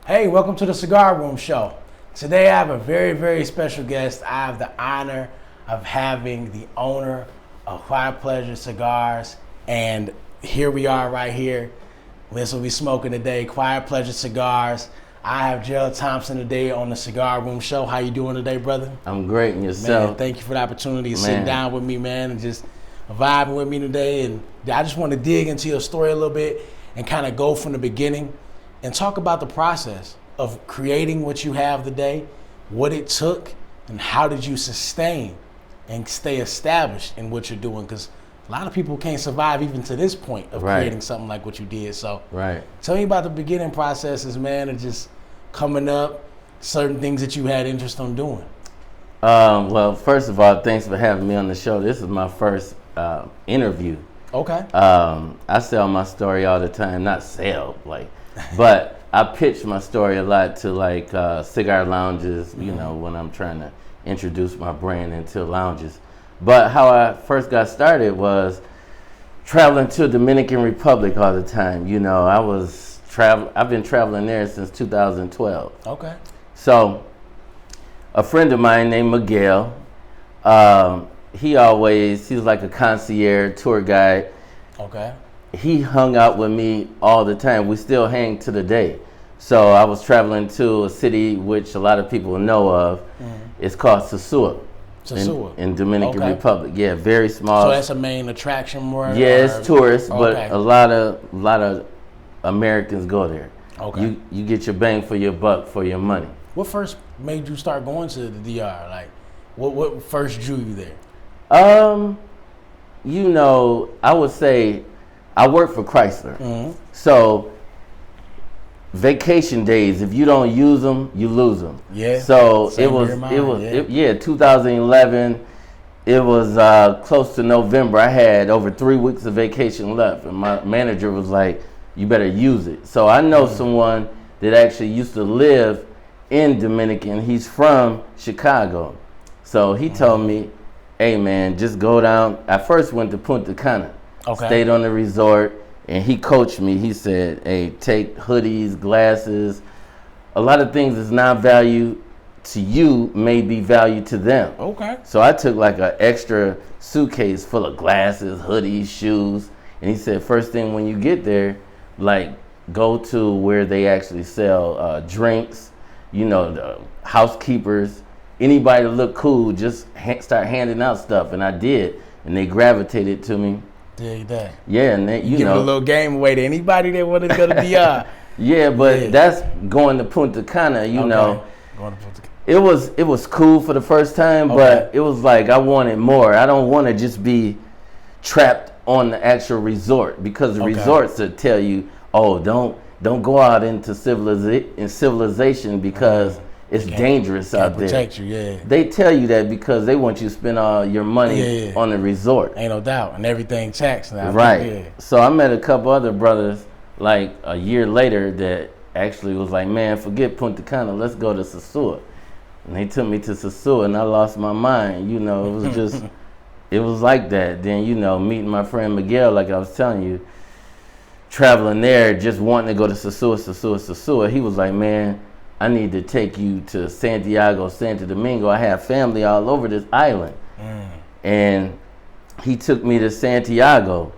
Hey, welcome to the Cigar Room Show. Today I have a very, very special guest. I have the honor of having the owner of Quiet Pleasure Cigars, and here we are right here. This will be smoking today, Quiet Pleasure Cigars. I have Gerald Thompson today on the Cigar Room Show. How you doing today, brother? I'm great, and yourself? Man, thank you for the opportunity to sit down with me, man, and just vibing with me today. And I just want to dig into your story a little bit and kind of go from the beginning and talk about the process of creating what you have today, what it took, and how did you sustain and stay established in what you're doing, because a lot of people can't survive even to this point of creating something like what you did. So tell me about the beginning processes, man, and just coming up, certain things that you had interest in doing. Well, first of all, thanks for having me on the show. This is my first interview. Okay. I sell my story all the time, not sell, but I pitch my story a lot to cigar lounges, you know, when I'm trying to introduce my brand into lounges. But how I first got started was traveling to Dominican Republic all the time. You know, I've been traveling there since 2012. Okay. So a friend of mine named Miguel, he was like a concierge tour guide. Okay. He hung out with me all the time. We still hang to the day. So I was traveling to a city which a lot of people know of. It's called Sosúa. In Dominican Republic. Yeah, very small. So that's a main attraction more? Yeah, it's tourists, but a lot of Americans go there. Okay. You get your bang for your buck for your money. What first made you start going to the DR? Like, what first drew you there? You know, I would say I work for Chrysler. So vacation days, if you don't use them, you lose them. Yeah. So it was 2011. It was close to November. I had over 3 weeks of vacation left, and my manager was like, "You better use it." So I know someone that actually used to live in Dominican. He's from Chicago, so he told me, "Hey man, just go down." I first went to Punta Cana, stayed on the resort. And he coached me. He said, "Hey, take hoodies, glasses. A lot of things that's not value to you may be value to them." Okay. So I took like an extra suitcase full of glasses, hoodies, shoes. And he said, first thing when you get there, like go to where they actually sell drinks, you know, the housekeepers, anybody that look cool, just start handing out stuff. And I did. And they gravitated to me. Dig that. Yeah, and then, you give know, a little game away to anybody that wanted to go to DR. Yeah, but that's going to Punta Cana. You know, going to Punta Cana. It was cool for the first time, but it was like I wanted more. I don't want to just be trapped on the actual resort, because the resorts that tell you, "Oh, don't go out into civilization because it's dangerous out there." Protect you, yeah. They tell you that because they want you to spend all your money on the resort. Ain't no doubt, and everything taxed now. Right. So I met a couple other brothers like a year later that actually was like, "Man, forget Punta Cana, let's go to Sosúa." And they took me to Sosúa, and I lost my mind. You know, it was just, it was like that. Then, you know, meeting my friend Miguel, like I was telling you, traveling there, just wanting to go to Sosúa. He was like, "Man, I need to take you to Santiago, Santo Domingo. I have family all over this island." And he took me to Santiago,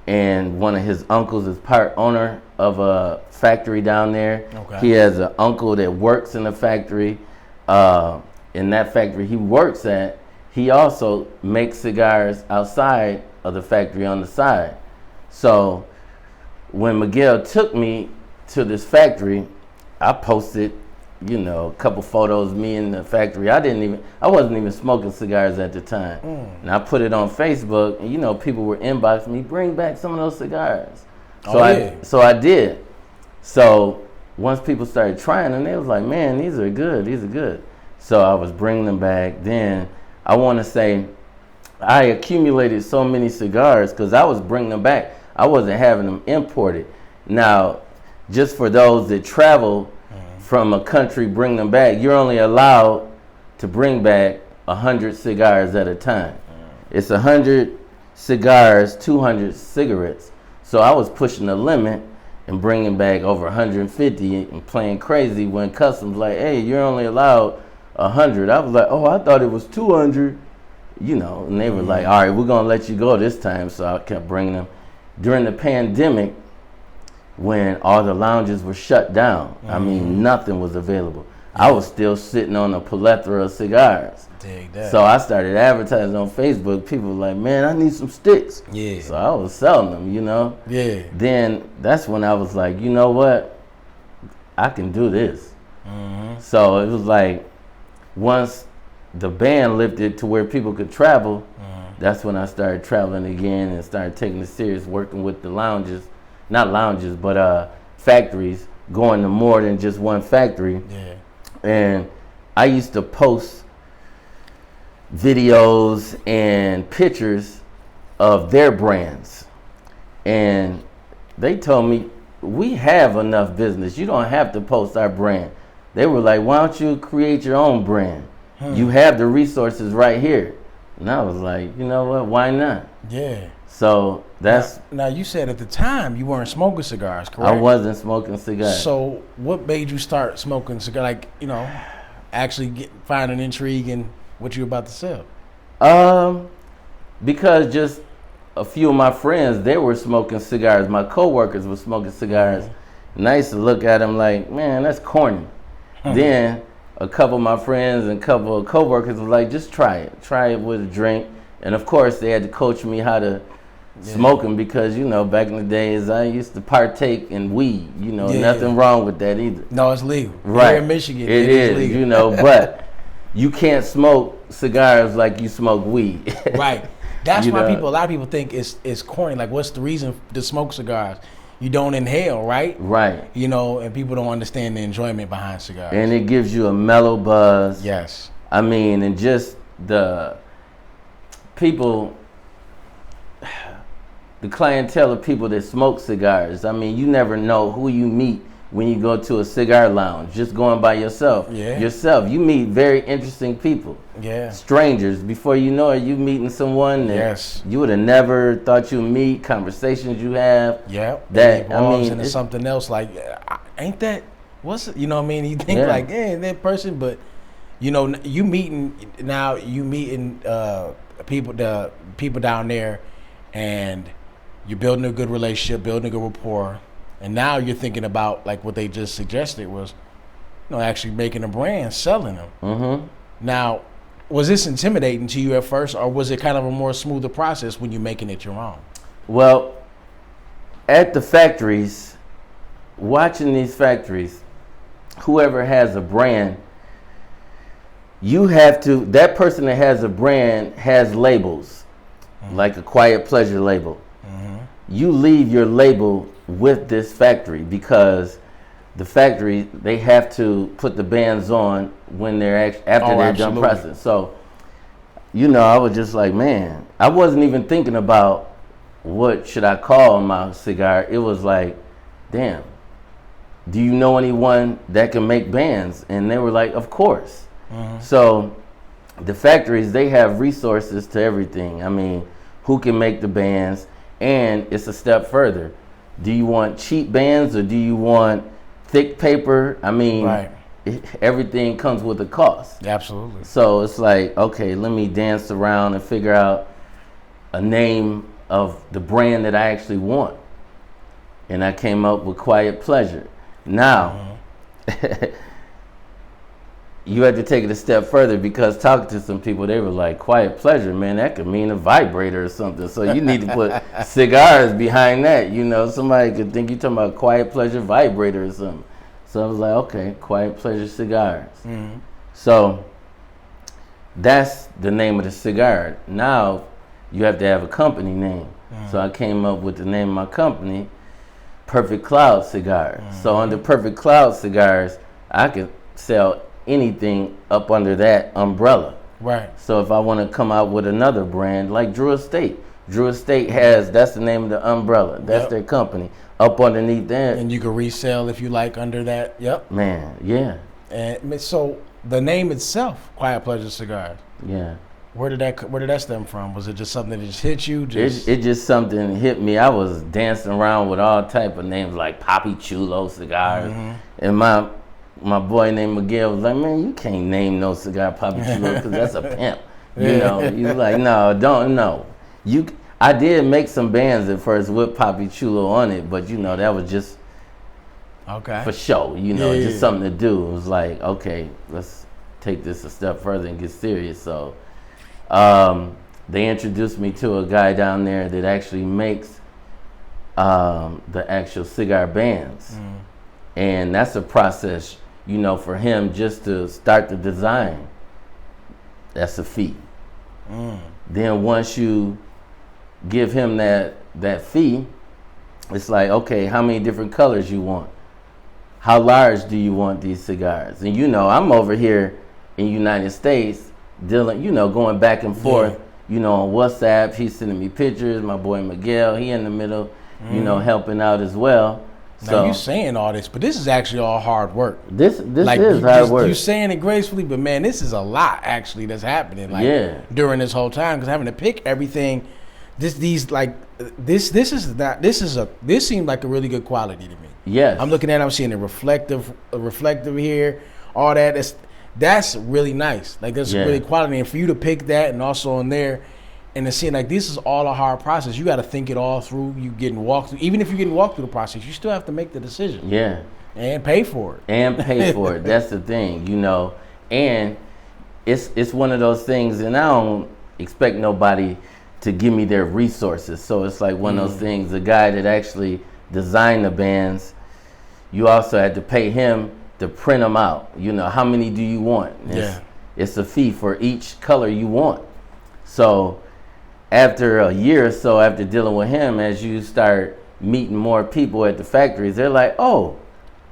and one of his uncles is part owner of a factory down there. He has an uncle that works in the factory. In that factory he works at, he also makes cigars outside of the factory on the side. So when Miguel took me to this factory, I posted, you know, a couple photos of me in the factory. I wasn't even smoking cigars at the time. And I put it on Facebook, and you know, people were inboxing me, "Bring back some of those cigars." So I did. So once people started trying them, they was like, "Man, these are good." So I was bringing them back. Then I want to say I accumulated so many cigars because I was bringing them back. I wasn't having them imported. Now, just for those that travel from a country, bring them back, you're only allowed to bring back 100 cigars at a time. It's 100 cigars, 200 cigarettes. So I was pushing the limit, and bringing back over 150 and playing crazy when customs like, hey, you're only allowed 100. I was like, oh, I thought it was 200, you know, and they were like, all right, we're going to let you go this time. So I kept bringing them. During the pandemic, when all the lounges were shut down, I mean, nothing was available. I was still sitting on a plethora of cigars. Dig that. So I started advertising on Facebook. People were like, man, I need some sticks. Yeah. So I was selling them, you know. Yeah. Then that's when I was like, you know what? I can do this. So it was like, once the ban lifted to where people could travel, that's when I started traveling again and started taking it serious, working with the lounges, not lounges, but factories, going to more than just one factory. Yeah. And I used to post videos and pictures of their brands. And they told me, we have enough business. You don't have to post our brand. They were like, why don't you create your own brand? You have the resources right here. And I was like, you know what? Why not? Yeah. So that's... Now you said at the time you weren't smoking cigars, correct? I wasn't smoking cigars. So what made you start smoking cigars? Like, you know, actually find an intrigue in what you're about to sell? Because just a few of my friends, they were smoking cigars. My coworkers were smoking cigars. And I used to look at them like, man, that's corny. Then a couple of my friends and a couple of coworkers were like, just try it. Try it with a drink. And of course, they had to coach me how to smoke them because, you know, back in the days, I used to partake in weed. You know, nothing wrong with that either. No, it's legal. Right. Here in Michigan, it is legal. You know, but you can't smoke cigars like you smoke weed. Right. That's why know? a lot of people think it's corny. Like, what's the reason to smoke cigars? You don't inhale, right? Right. You know, and people don't understand the enjoyment behind cigars. And it gives you a mellow buzz. Yes. I mean, and just the people, the clientele of people that smoke cigars. I mean, you never know who you meet when you go to a cigar lounge, just going by yourself. Yeah. Yourself. You meet very interesting people. Yeah. Strangers. Before you know it, you meeting someone that you would have never thought you'd meet, conversations you have. Yeah. That, I mean, into something else like, ain't that, what's it? You know what I mean? You think like, that person, but you know, you meeting people down there, and you're building a good relationship, building a good rapport. And now you're thinking about, like what they just suggested was, you know, actually making a brand, selling them. Now, was this intimidating to you at first, or was it kind of a more smoother process when you're making it your own? Well, at the factories, watching these factories, whoever has a brand, you have to, that person that has a brand has labels, like a Quiet Pleasure label. You leave your label with this factory because the factory, they have to put the bands on when they're after they're done pressing. So, you know, I was just like, man, I wasn't even thinking about what should I call my cigar. It was like, damn, do you know anyone that can make bands? And they were like, of course. So the factories, they have resources to everything. I mean, who can make the bands? And it's a step further. Do you want cheap bands or do you want thick paper? I mean, everything comes with a cost. Absolutely. So it's like, okay, let me dance around and figure out a name of the brand that I actually want. And I came up with Quiet Pleasure. Now, you had to take it a step further because talking to some people, they were like, Quiet Pleasure, man, that could mean a vibrator or something. So you need to put cigars behind that. You know, somebody could think you're talking about Quiet Pleasure vibrator or something. So I was like, okay, Quiet Pleasure Cigars. So that's the name of the cigar. Now you have to have a company name. So I came up with the name of my company, Perfect Cloud Cigars. So under Perfect Cloud Cigars, I could sell anything up under that umbrella. Right. So if I want to come out with another brand like Drew Estate has, that's the name of the umbrella. That's their company. Up underneath that. And you can resell if you like under that. Yep. Man, yeah. And so the name itself, Quiet Pleasure Cigars. Yeah. Where did that stem from? Was it just something that just hit you? It just something hit me. I was dancing around with all type of names like Papi Chulo cigars, and my boy named Miguel was like, man, you can't name no cigar Papi Chulo because that's a pimp. You know, he's like, no, don't know. I did make some bands at first with Papi Chulo on it, but you know that was just for show. You know, just something to do. It was like, okay, let's take this a step further and get serious. So. They introduced me to a guy down there that actually makes the actual cigar bands. And that's a process, you know, for him just to start the design. That's a fee. Then once you give him that fee, it's like, okay, how many different colors you want? How large do you want these cigars? And you know, I'm over here in the United States dealing, you know, going back and forth, you know, on WhatsApp. He's sending me pictures. My boy Miguel, he in the middle, you know, helping out as well. Now So you saying all this, but this is actually all hard work. this Like is hard work. You saying it gracefully, but man, this is a lot actually that's happening. Like during this whole time, because having to pick everything, this seems like a really good quality to me. Yes. I'm looking at it, I'm seeing a reflective here, all that. That's really nice. Like that's really quality, and for you to pick that and also in there, and to see like this is all a hard process. You got to think it all through. You getting walked through, even if you're getting walked through the process, you still have to make the decision. Yeah. And pay for it. That's the thing, you know. And it's one of those things, and I don't expect nobody to give me their resources. So it's like one of those things. The guy that actually designed the bands, you also had to pay him to print them out. You know, how many do you want? It's a fee for each color you want. So after a year or so, after dealing with him, as you start meeting more people at the factories, they're like, oh,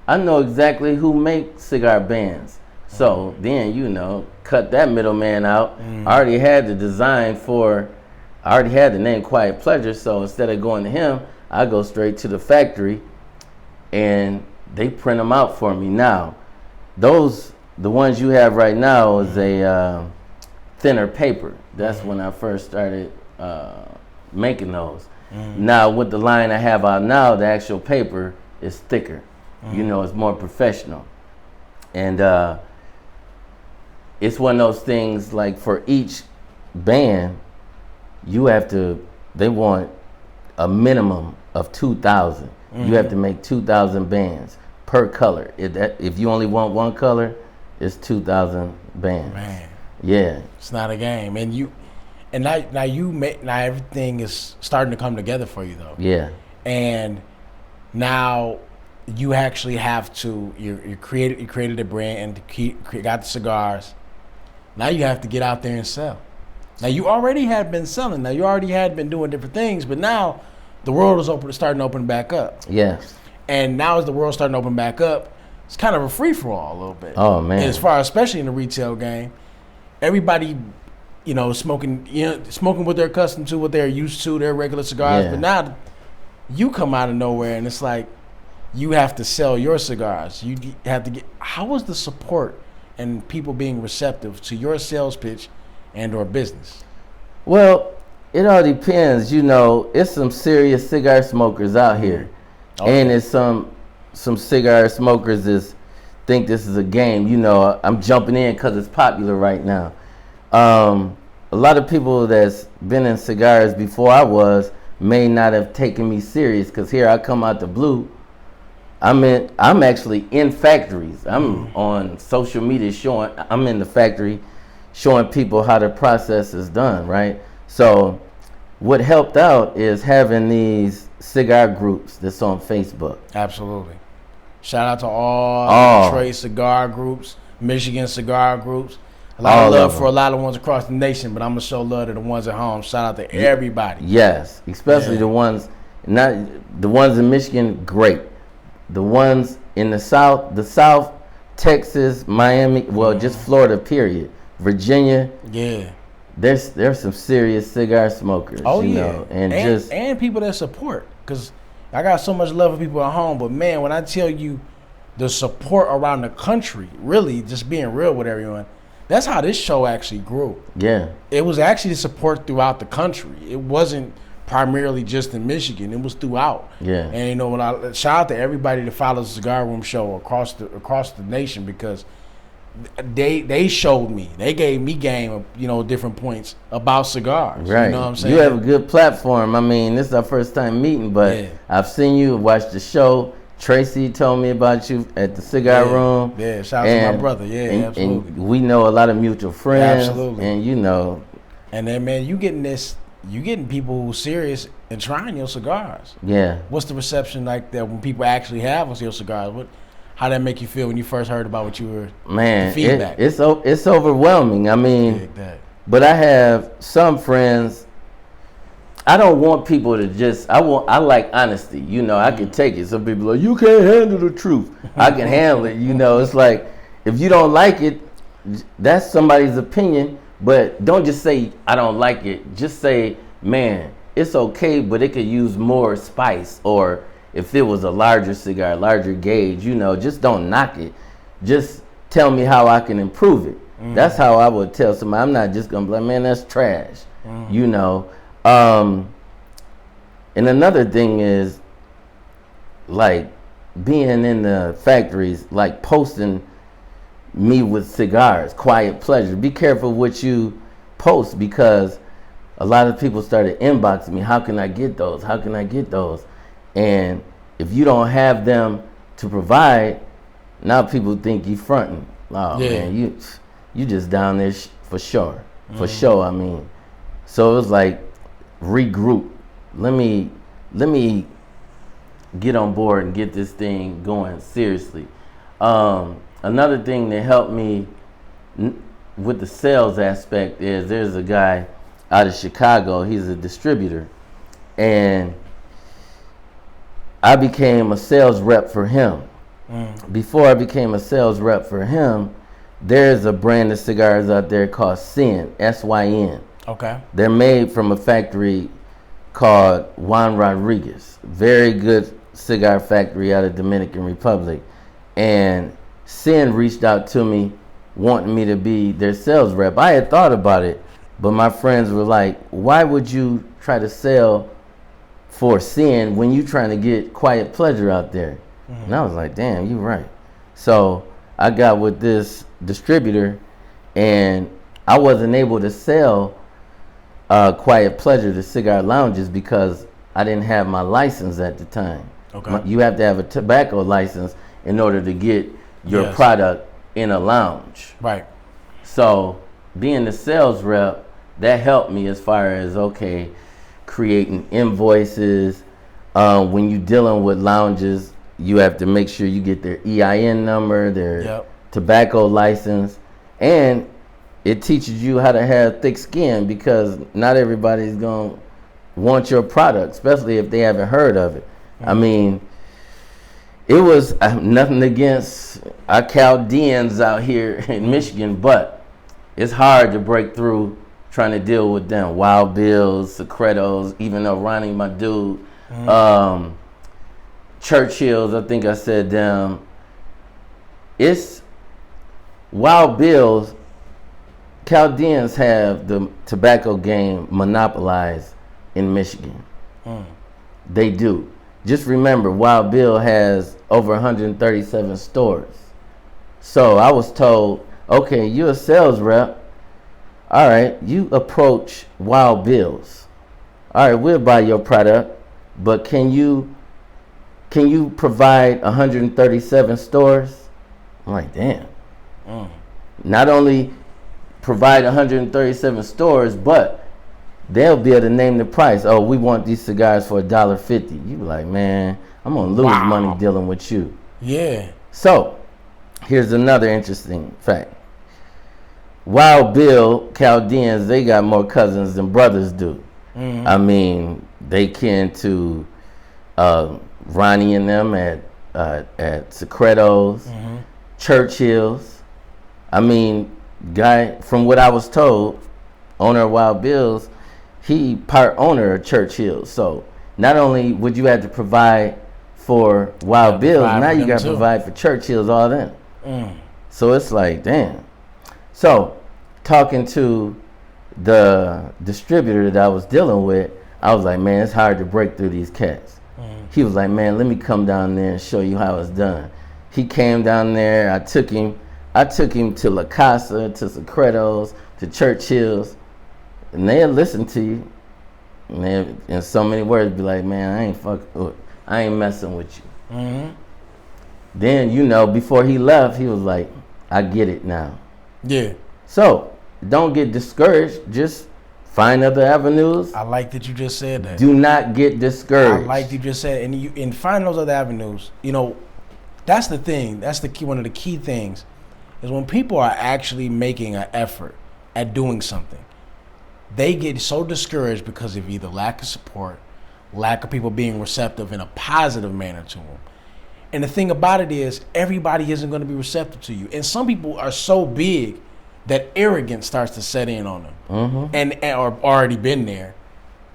I know exactly who makes cigar bands. So then, you know, cut that middleman out. I already had the design I already had the name Quiet Pleasure. So instead of going to him, I go straight to the factory and they print them out for me. Now, the ones you have right now is a thinner paper. That's when I first started making those. Now, with the line I have out now, the actual paper is thicker. You know, it's more professional. And it's one of those things, like for each band, they want a minimum of 2,000. You have to make 2,000 bands per color. If you only want one color, it's 2,000 bands. Man, yeah, it's not a game. And now everything is starting to come together for you though. Yeah, and now you actually have to. You created a brand and got the cigars. Now you have to get out there and sell. Now you already had been selling. Now you already had been doing different things, but now the world is starting to open back up. Yes. And now as the world's starting to open back up, it's kind of a free for all a little bit. Oh man. And as far, especially in the retail game, everybody, you know, smoking what they're accustomed to, what they're used to, their regular cigars. But now you come out of nowhere and it's like you have to sell your cigars. You have to get. How was the support and people being receptive to your sales pitch and or business? Well, it all depends. You know, it's some serious cigar smokers out here. And it's some cigar smokers that think this is a game. You know, I'm jumping in because it's popular right now. A lot of people that's been in cigars before I was may not have taken me serious, because here I come out the blue. I'm actually in factories. I'm on social media I'm in the factory showing people how the process is done, right? So what helped out is having these cigar groups that's on Facebook. Absolutely. Shout out to all Detroit cigar groups, Michigan cigar groups. A lot of love for a lot of ones across the nation, but I'm going to show love to the ones at home. Shout out to everybody. Yes, especially the ones in Michigan, great. The ones in the South, Texas, Miami, just Florida, period. Virginia. Yeah. There's some serious cigar smokers. You know, and people that support. Because I got so much love for people at home, but man, when I tell you the support around the country, really just being real with everyone, That's how this show actually grew. Yeah. It was actually support throughout the country. It wasn't primarily just in Michigan. It was throughout. Yeah. And you know, when I shout out to everybody that follows the Cigar Room Show across the nation, because they showed me, they gave me game of, you know, different points about cigars. Right. You know what I'm saying? You have a good platform. I mean, this is our first time meeting, but I've seen you, watched the show. Tracy told me about you at the Cigar Room. Yeah, shout out to my brother. Yeah, absolutely. And we know a lot of mutual friends. Absolutely. And you know. And then, man, you getting people who serious and trying your cigars. Yeah. What's the reception like that when people actually have your cigars? How that make you feel when you first heard about what you were? Man, the feedback. It's overwhelming. I mean, but I have some friends. I don't want people to just. I like honesty. You know, I can take it. Some people are like, you can't handle the truth. I can handle it. You know, it's like if you don't like it, that's somebody's opinion. But don't just say I don't like it. Just say, man, it's okay, but it could use more spice. Or if it was a larger cigar, larger gauge, you know, just don't knock it. Just tell me how I can improve it. That's how I would tell somebody. I'm not just gonna be like, man, that's trash. You know. And another thing is, like, being in the factories, like posting me with cigars, quiet pleasure. Be careful what you post, because a lot of people started inboxing me, how can I get those? How can I get those? And if you don't have them to provide, now people think you fronting. Oh man, you just down there for sure. For sure, I mean. So it was like, regroup. Let me get on board and get this thing going seriously. Another thing that helped me with the sales aspect is there's a guy out of Chicago. He's a distributor, and I became a sales rep for him. Before I became a sales rep for him, there's a brand of cigars out there called Syn, S-Y-N. Okay. They're made from a factory called Juan Rodriguez. Very good cigar factory out of Dominican Republic. And Syn reached out to me wanting me to be their sales rep. I had thought about it, but my friends were like, why would you try to sell for Syn when you trying to get quiet pleasure out there? And I was like, damn, you're right. So I got with this distributor, and I wasn't able to sell quiet pleasure to cigar lounges because I didn't have my license at the time. Okay. You have to have a tobacco license in order to get your product in a lounge. Right. So being the sales rep, that helped me as far as, okay, creating invoices. When you're dealing with lounges, you have to make sure you get their EIN number, their tobacco license, and it teaches you how to have thick skin, because not everybody's going to want your product, especially if they haven't heard of it. I mean, it was nothing against our Chaldeans out here in Michigan, but it's hard to break through trying to deal with them. Wild Bills, Secretos, even though Ronnie, my dude, Churchills, I think I said them. It's Wild Bills. Chaldeans have the tobacco game monopolized in Michigan. They do. Just remember, Wild Bill has over 137 stores. So I was told, okay, you're a sales rep. All right, you approach Wild Bills. All right, we'll buy your product, but can you provide 137 stores? I'm like, damn. Not only provide 137 stores, but they'll be able to name the price. Oh, we want these cigars for $1.50. You be like, man, I'm gonna lose money dealing with you. Yeah. So here's another interesting fact. Wild Bill Chaldeans, they got more cousins than brothers do. I mean, they kin to Ronnie and them at Secretos, Churchills. I mean, guy, from what I was told, owner of Wild Bills, he part owner of Churchills. So not only would you have to provide for Wild Bills, now you got to provide for Churchills, all them. So it's like, damn. So talking to the distributor that I was dealing with, I was like, man, it's hard to break through these cats. He was like, man, let me come down there and show you how it's done. He came down there. I took him to La Casa, to Secretos, to Churchill's, and they'll listen to you. And they, in so many words, be like, man, I ain't messing with you. Then, you know, before he left, he was like, I get it now. Yeah. So, don't get discouraged. Just find other avenues. I like that you just said that. Do not get discouraged. I like that you just said it. And find those other avenues. You know, that's the thing. That's the key. One of the key things is when people are actually making an effort at doing something, they get so discouraged because of either lack of support, lack of people being receptive in a positive manner to them. And the thing about it is, everybody isn't going to be receptive to you. And some people are so big that arrogance starts to set in on them, and or already been there,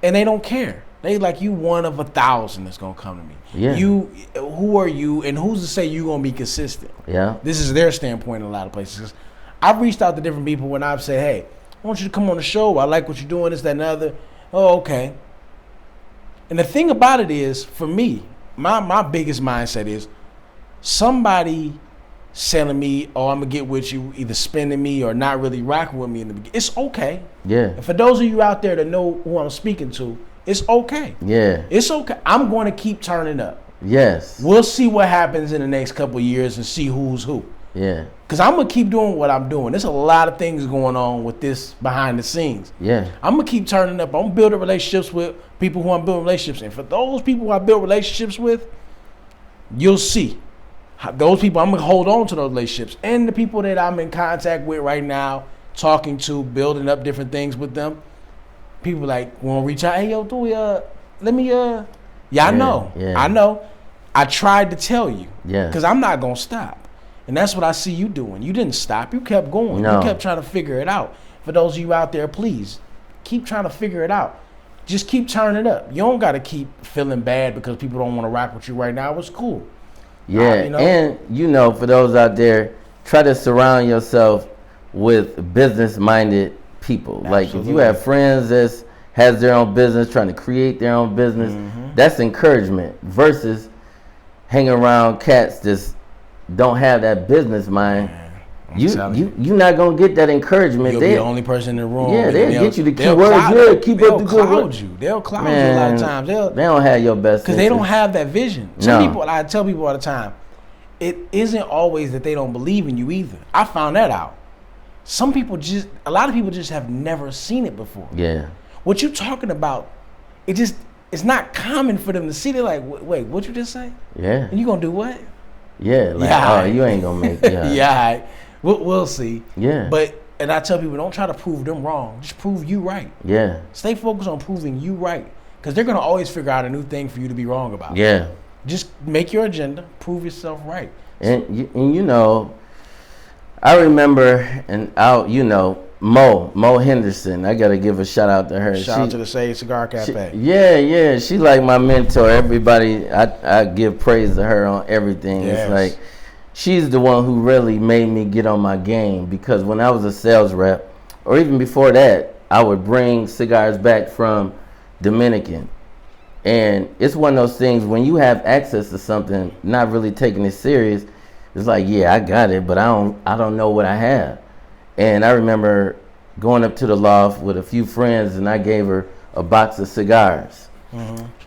and they don't care. They like, you one of 1,000 that's gonna come to me. Yeah. Who are you, and who's to say you gonna be consistent? Yeah. This is their standpoint in a lot of places. I've reached out to different people when I've said, hey, I want you to come on the show. I like what you're doing, this, that, and the other. Oh, okay. And the thing about it is, for me, my biggest mindset is somebody selling me, oh, I'm gonna get with you, either spending me or not really rocking with me in the beginning. It's okay. Yeah. And for those of you out there that know who I'm speaking to, it's okay. Yeah. It's okay. I'm going to keep turning up. Yes. We'll see what happens in the next couple of years and see who's who. Yeah. Because I'm gonna keep doing what I'm doing. There's a lot of things going on with this behind the scenes. Yeah. I'm gonna keep turning up. I'm building relationships with people who I'm building relationships. And for those people who I build relationships with, you'll see. Those people, I'm going to hold on to those relationships. And the people that I'm in contact with right now, talking to, building up different things with them, people like, want to reach out, hey, yo, let me, I know. Yeah. I know. I tried to tell you. Yeah. Because I'm not going to stop. And that's what I see you doing. You didn't stop. You kept going. No. You kept trying to figure it out. For those of you out there, please, keep trying to figure it out. Just keep turning up. You don't got to keep feeling bad because people don't want to rock with you right now. It's cool. Yeah, you know? And, you know, for those out there, try to surround yourself with business-minded people. Absolutely. Like, if you have friends that has their own business, trying to create their own business, that's encouragement versus hanging around cats that don't have that business mind. You're not going to get that encouragement. You'll be the only person in the room. Yeah, they'll get you the key words. Keep up the good work. They'll cloud you a lot of times. They don't have your best because they don't have that vision. Some people, I tell people all the time, it isn't always that they don't believe in you either. I found that out. A lot of people just have never seen it before. Yeah. What you talking about, it's not common for them to see. They're like, wait, what you just say? Yeah. And you going to do what? Yeah. Like, you ain't going to make it. Yeah. We'll see. Yeah. And I tell people, don't try to prove them wrong. Just prove you right. Yeah. Stay focused on proving you right. Because they're going to always figure out a new thing for you to be wrong about. Yeah. Just make your agenda. Prove yourself right. And you know, I remember, Mo Henderson. I got to give a shout out to her. Shout out to the Sage Cigar Cafe. Yeah. She like my mentor. Everybody, I give praise to her on everything. Yes. It's like, she's the one who really made me get on my game, because when I was a sales rep, or even before that, I would bring cigars back from Dominican. And it's one of those things, when you have access to something, not really taking it serious, it's like, yeah, I got it, but I don't know what I have. And I remember going up to the loft with a few friends, and I gave her a box of cigars.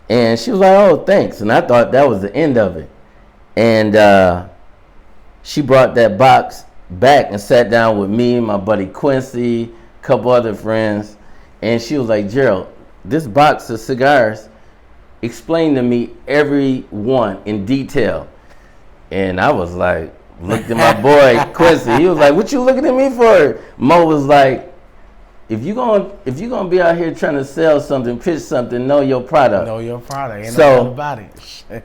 And she was like, oh, thanks. And I thought that was the end of it. And she brought that box back and sat down with me, my buddy Quincy, a couple other friends, and she was like, Gerald, this box of cigars, explain to me every one in detail. And I was like, looked at my boy Quincy. He was like, what you looking at me for? Mo was like, if you gonna be out here trying to sell something, pitch something, know your product. Know your product. Ain't nothing about it.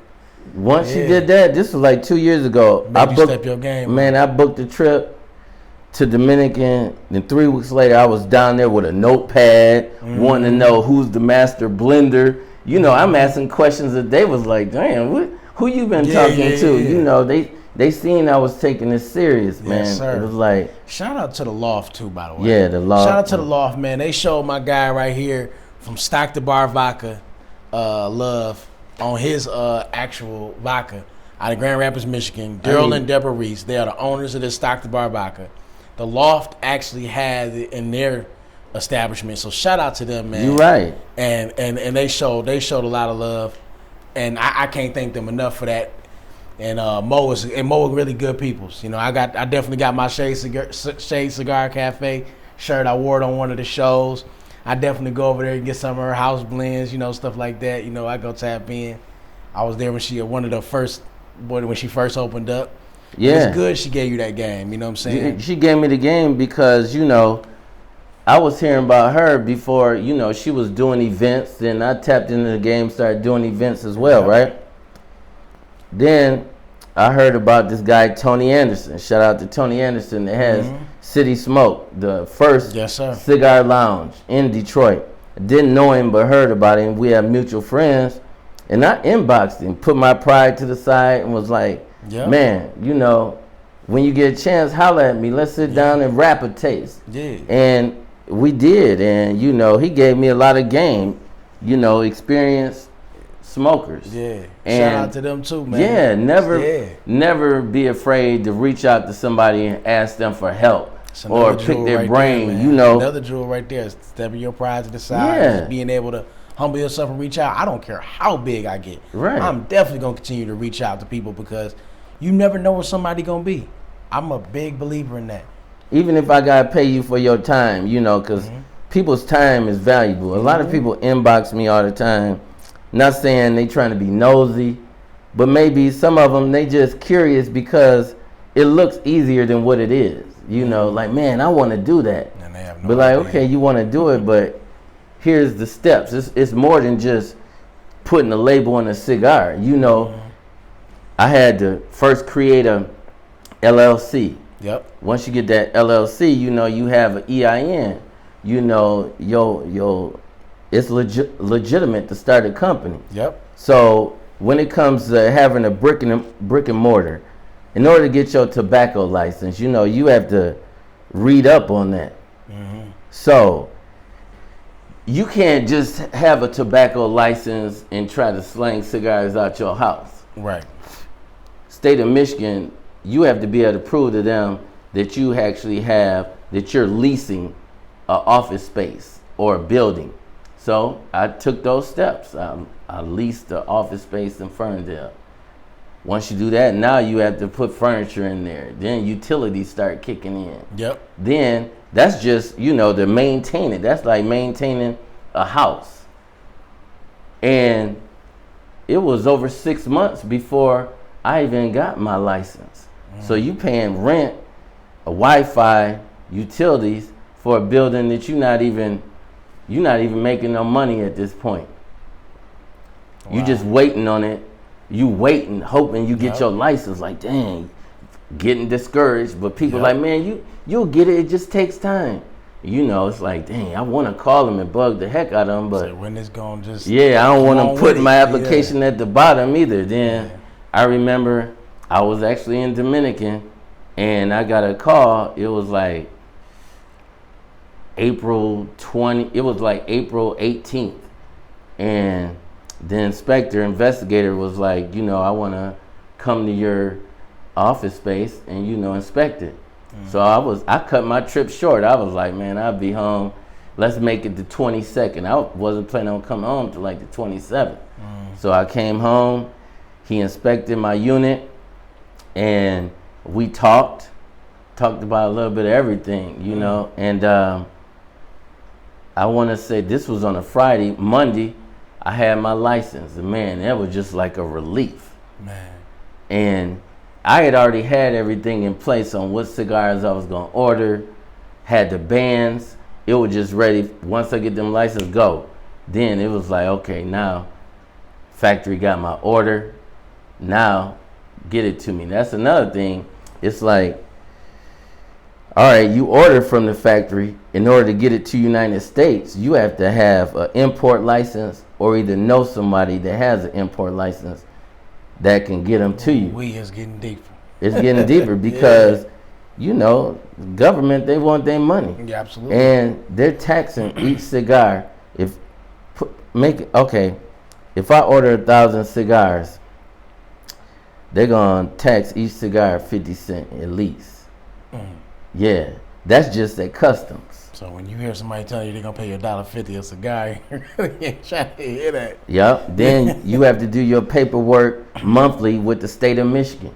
Once she did that, this was like 2 years ago. Step your game. Man, I booked a trip to Dominican. Then 3 weeks later, I was down there with a notepad, wanting to know who's the master blender. You know, I'm asking questions that they was like, damn, who you been talking to? Yeah. You know, they seen I was taking this serious, man. Yes, sir. It was like, shout out to the Loft too, by the way. Yeah, the Loft. Shout out to the Loft, man. They showed my guy right here from Stock to Bar Vodka, love on his actual vodka out of Grand Rapids, Michigan. Daryl and Deborah Reese, they are the owners of this Stock to Bar Vodka. The Loft actually had it in their establishment, so shout out to them, man. You're right. And they showed a lot of love, and I can't thank them enough for that. And Mo is really good people. You know, I definitely got my Shade Cigar Cafe shirt. I wore it on one of the shows. I definitely go over there and get some of her house blends, you know, stuff like that. You know, I go tap in. I was there when she first opened up. Yeah. It's good she gave you that game, you know what I'm saying? She gave me the game because, you know, I was hearing about her before, you know, she was doing events. Then I tapped into the game, started doing events as well, right? Then I heard about this guy, Tony Anderson. Shout out to Tony Anderson that has City Smoke, the first cigar lounge in Detroit. I didn't know him but heard about him. We have mutual friends. And I inboxed him, put my pride to the side and was like, man, you know, when you get a chance, holler at me. Let's sit down and rap a taste. Yeah. And we did. And, you know, he gave me a lot of game, you know, experience. Smokers. Yeah. And shout out to them too, man. Yeah, never be afraid to reach out to somebody and ask them for help or pick their brain, there, you know. Another jewel right there is stepping your pride to the side, just being able to humble yourself and reach out. I don't care how big I get. Right. I'm definitely going to continue to reach out to people because you never know where somebody going to be. I'm a big believer in that. Even if I got to pay you for your time, you know, because people's time is valuable. A lot of people inbox me all the time. Not saying they trying to be nosy, but maybe some of them, they just curious because it looks easier than what it is. You know, like, man, I want to do that. And they have no but like, idea. okay, you want to do it, but here's the steps. It's more than just putting a label on a cigar. You know, I had to first create a LLC. Yep. Once you get that LLC, you know, you have an EIN. You know, it's legitimate to start a company. Yep. So when it comes to having a brick and mortar, in order to get your tobacco license, you know, you have to read up on that. So you can't just have a tobacco license and try to slang cigars out your house. Right. State of Michigan, you have to be able to prove to them that you actually that you're leasing an office space or a building. So I took those steps. I leased the office space in Ferndale. Once you do that, now you have to put furniture in there. Then utilities start kicking in. Yep. Then that's just, you know, to maintain it. That's like maintaining a house. And it was over 6 months before I even got my license. So you paying rent, a Wi-Fi, utilities for a building that you're not even making no money at this point. Wow. You just waiting on it. You waiting, hoping you get your license. Like, dang, getting discouraged. But people like, man, you'll get it. It just takes time. You know, it's like, dang, I want to call them and bug the heck out of them. But when it's going to just... Yeah, I don't want to put my application at the bottom either. Then I remember I was actually in Dominican and I got a call. It was like April 18th. And the investigator was like, you know, I want to come to your office space and, you know, inspect it. So I cut my trip short. I was like, man, I'll be home. Let's make it the 22nd. I wasn't planning on coming home till like the 27th. So I came home. He inspected my unit and we talked about a little bit of everything, you know. And I want to say this was on a Friday. Monday, I had my license. And man, that was just like a relief. Man. And I had already had everything in place on what cigars I was going to order, had the bands. It was just ready. Once I get them license, go. Then it was like, okay, now factory got my order. Now get it to me. That's another thing. It's like, all right, you order from the factory. In order to get it to United States, you have to have an import license or either know somebody that has an import license that can get them to you. We is getting deep. It's getting deeper because, you know, government, they want their money. Yeah, absolutely. And they're taxing each cigar. If I order 1,000 cigars, they're gonna tax each cigar 50 cents at least. Yeah, that's just at customs. So when you hear somebody telling you they're gonna pay you $1.50 a cigar, you ain't trying to hear that. Yep. Then you have to do your paperwork monthly with the state of Michigan.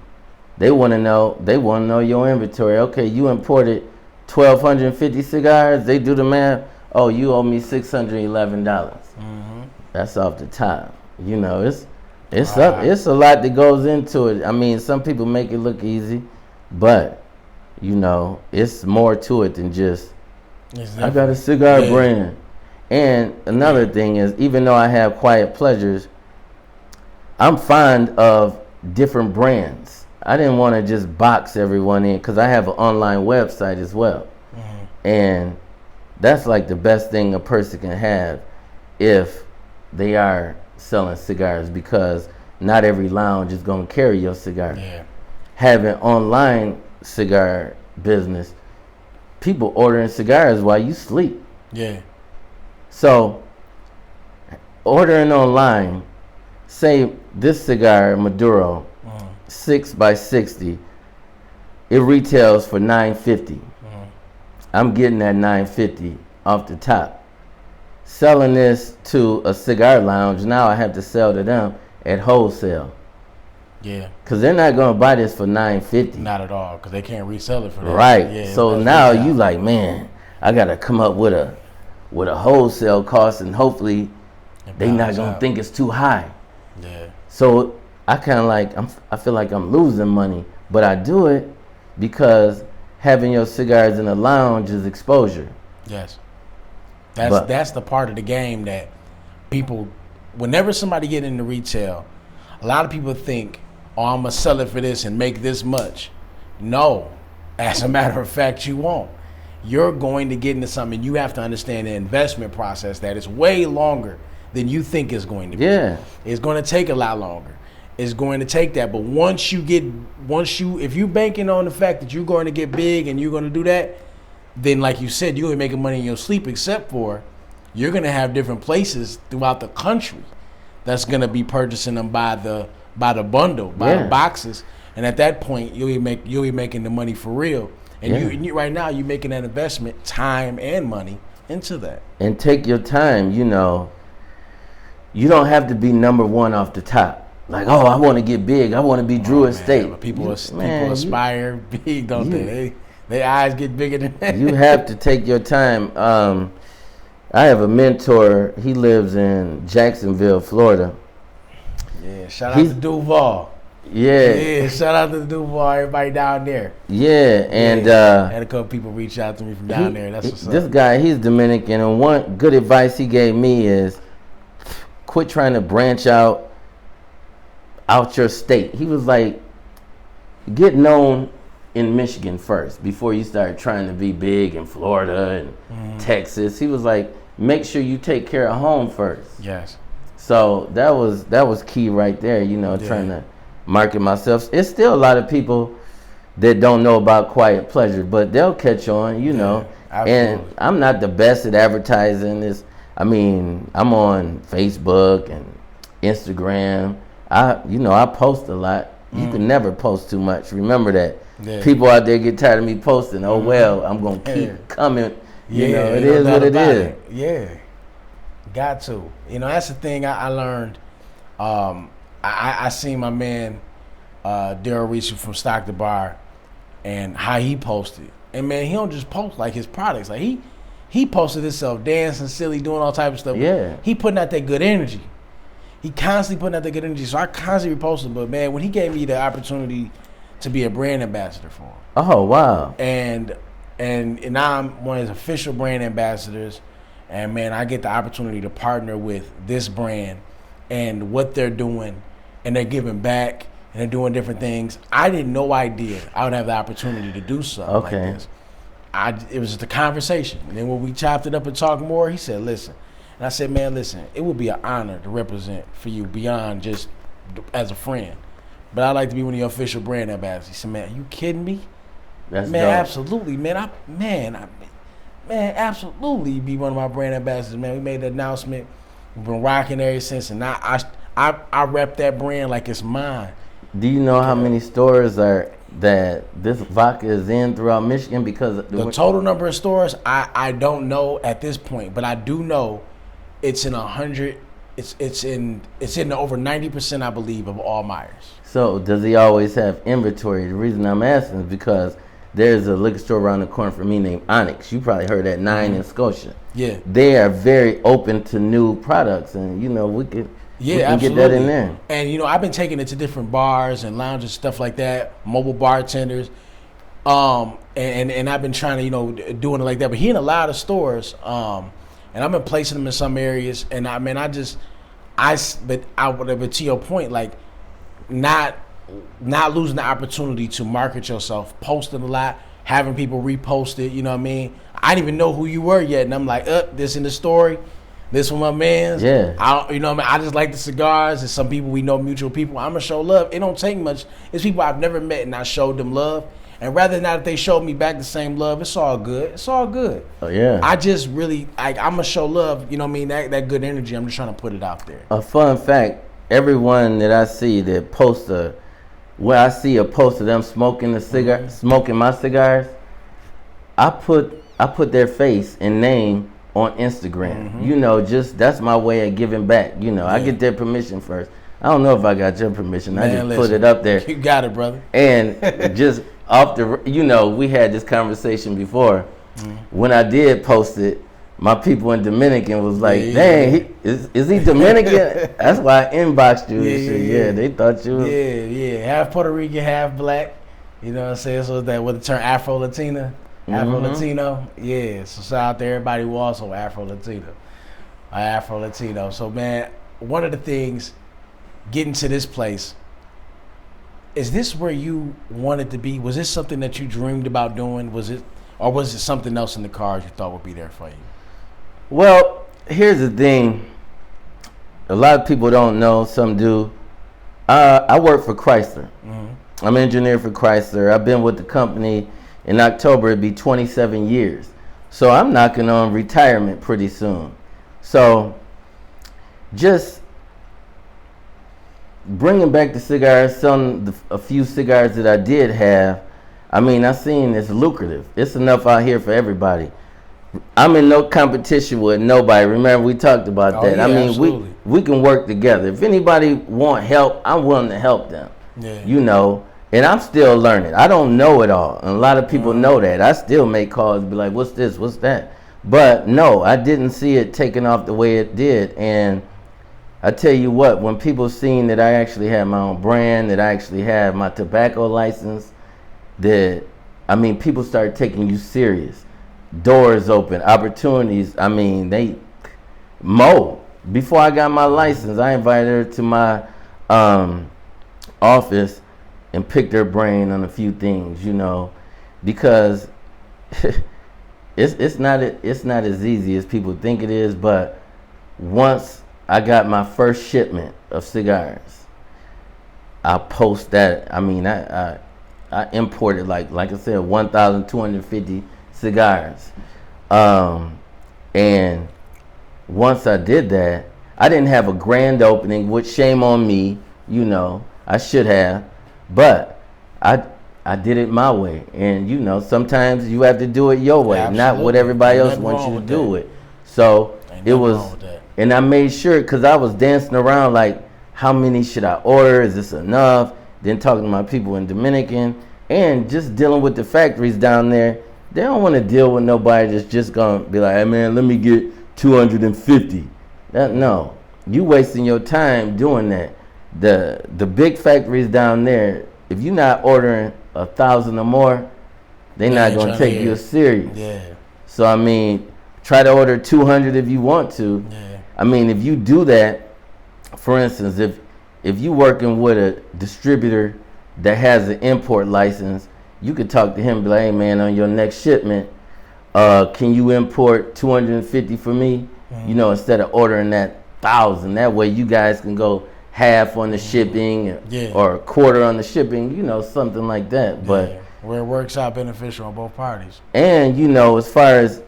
They want to know your inventory. Okay, you imported 1,250 cigars. They do the math. Oh, you owe me $611. That's off the top. You know, it's a lot that goes into it. I mean, some people make it look easy, but you know, it's more to it than just I got a cigar brand. And another thing is, even though I have quiet pleasures, I'm fond of different brands. I didn't want to just box everyone in because I have an online website as well. And that's like the best thing a person can have if they are selling cigars, because not every lounge is going to carry your cigar. Yeah. Having online cigar business, people ordering cigars while you sleep. Yeah. So ordering online, say this cigar Maduro 6x60, it retails for $9.50. I'm getting that $9.50 off the top. Selling this to a cigar lounge, now I have to sell to them at wholesale. Yeah. Because they're not going to buy this for $9.50. Not at all, because they can't resell it for that. Right. Yeah, so now you like, man, I got to come up with a wholesale cost, and hopefully they not going to think it's too high. Yeah. So I kind of like, I feel like I'm losing money, but I do it because having your cigars in a lounge is exposure. Yes. That's the part of the game that people, whenever somebody get into retail, a lot of people think, oh, I'm going to sell it for this and make this much. No. As a matter of fact, you won't. You're going to get into something, you have to understand the investment process that is way longer than you think it's going to be. Yeah. It's going to take a lot longer. It's going to take that. But if you're banking on the fact that you're going to get big and you're going to do that, then like you said, you're going to be making money in your sleep, except for you're going to have different places throughout the country that's going to be purchasing them by the bundle, by the boxes. And at that point, you'll be making the money for real. And you right now, you're making that investment, time and money, into that. And take your time, you know. You don't have to be number one off the top. Like, oh, I want to get big. I want to be Drew Estate. People aspire big, don't they? Their eyes get bigger than that. You have to take your time. I have a mentor. He lives in Jacksonville, Florida. Yeah, shout out to Duval. Yeah, shout out to Duval, everybody down there. Yeah, and I had a couple people reach out to me from down there. That's what's up. This guy, he's Dominican, and one good advice he gave me is quit trying to branch out your state. He was like, get known in Michigan first before you start trying to be big in Florida and Texas. He was like, make sure you take care of home first. Yes. So that was key right there, you know, trying to market myself. It's still a lot of people that don't know about quiet pleasure, but they'll catch on, you know. And I'm not the best at advertising this. I mean, I'm on Facebook and Instagram. I post a lot. You can never post too much. Remember that. Yeah. People out there get tired of me posting. Oh, well, I'm going to keep coming. You know, it is what it is. Yeah. Got to. You know, that's the thing I learned. I seen my man, Daryl Reese from Stock the Bar, and how he posted. And, man, he don't just post, like, his products. Like, he posted himself dancing, silly, doing all type of stuff. Yeah. He putting out that good energy. He constantly putting out that good energy. So I constantly reposted. But, man, when he gave me the opportunity to be a brand ambassador for him. Oh, wow. And now I'm one of his official brand ambassadors. And, man, I get the opportunity to partner with this brand and what they're doing. And they're giving back. And they're doing different things. I had no idea I would have the opportunity to do something like this. It was just a conversation. And then when we chopped it up and talked more, he said, listen. And I said, man, listen, it would be an honor to represent for you beyond just as a friend. but I'd like to be one of your official brand ambassadors. He said, man, are you kidding me? That's man, dope. Absolutely, man. Man, absolutely be one of my brand ambassadors, man. We made the announcement. We've been rocking ever since, and I rep that brand like it's mine. Do you know how many stores that this vodka is in throughout Michigan? Because the total number of stores, I don't know at this point, but I do know it's in 100. It's in the over 90%, I believe, of all Myers. So does he always have inventory? The reason I'm asking is because there's a liquor store around the corner from me named Onyx. You probably heard that 9 in Scotia. Yeah. They are very open to new products, and we can get that in there. And I've been taking it to different bars and lounges, stuff like that, mobile bartenders. And I've been trying to, doing it like that. But he in a lot of stores. And I've been placing them in some areas. And but to your point, like not losing the opportunity to market yourself, posting a lot, having people repost it, you know what I mean? I didn't even know who you were yet, and I'm like, this in the story, this one my man's. Yeah. I just like the cigars, and some people we know, mutual people. I'm gonna show love. It don't take much. It's people I've never met, and I showed them love. And rather than that, if they showed me back the same love, it's all good. It's all good. Oh yeah. I just really, I'm gonna show love. You know what I mean? That good energy. I'm just trying to put it out there. A fun fact: everyone that I see that posts where I see a post of them smoking smoking my cigars, I put their face and name on Instagram. Just that's my way of giving back. I get their permission first. I don't know if I got your permission. I just put it up there. You got it, brother. And just off the, we had this conversation before. When I did post it, my people in Dominican was like, dang, is he Dominican? That's why I inboxed you. Yeah, they thought you was. Yeah. Half Puerto Rican, half black. You know what I'm saying? So that with the term Afro-Latina. Afro-Latino. Yeah. So shout out to everybody who also Afro-Latino. Afro-Latino. So, man, one of the things, getting to this place, is this where you wanted to be? Was this something that you dreamed about doing? Was it something else in the cards you thought would be there for you? Well, here's the thing. A lot of people don't know. Some do. I work for Chrysler. I'm an engineer for Chrysler. I've been with the company. In October, it'd be 27 years. So I'm knocking on retirement pretty soon. So just bringing back the cigars, selling a few cigars that I did have, I seen it's lucrative. It's enough out here for everybody. I'm in no competition with nobody. Remember, we talked about that. Yeah, absolutely. we can work together. If anybody want help, I'm willing to help them. Yeah. And I'm still learning. I don't know it all. And a lot of people know that. I still make calls, be like, what's this, what's that? But no, I didn't see it taking off the way it did. And I tell you what, when people seen that I actually had my own brand, that I actually have my tobacco license, people started taking you serious. Doors open, opportunities. Before I got my license, I invited her to my office and picked her brain on a few things, because it's not as easy as people think it is. But once I got my first shipment of cigars, I post that. I imported like I said, 1,250 cigars, and once I did that, I didn't have a grand opening, which shame on me. I should have, but I did it my way. And sometimes you have to do it your way, not what everybody else wants you to do it. So it was, and I made sure, because I was dancing around like, how many should I order? Is this enough? Then talking to my people in Dominican, and just dealing with the factories down there. They don't want to deal with nobody that's just gonna be like, hey man, let me get 250. No, you wasting your time doing that. The big factories down there, if you're not ordering 1,000 or more, they're not gonna take you serious. Yeah. So try to order 200 if you want to. Yeah. If you do that, for instance, if you working with a distributor that has an import license, you could talk to him and be like, hey man, on your next shipment, can you import 250 for me? Instead of ordering that 1,000. That way you guys can go half on the shipping or a quarter on the shipping, you know, something like that. But where it works out beneficial on both parties. And, you know, as far as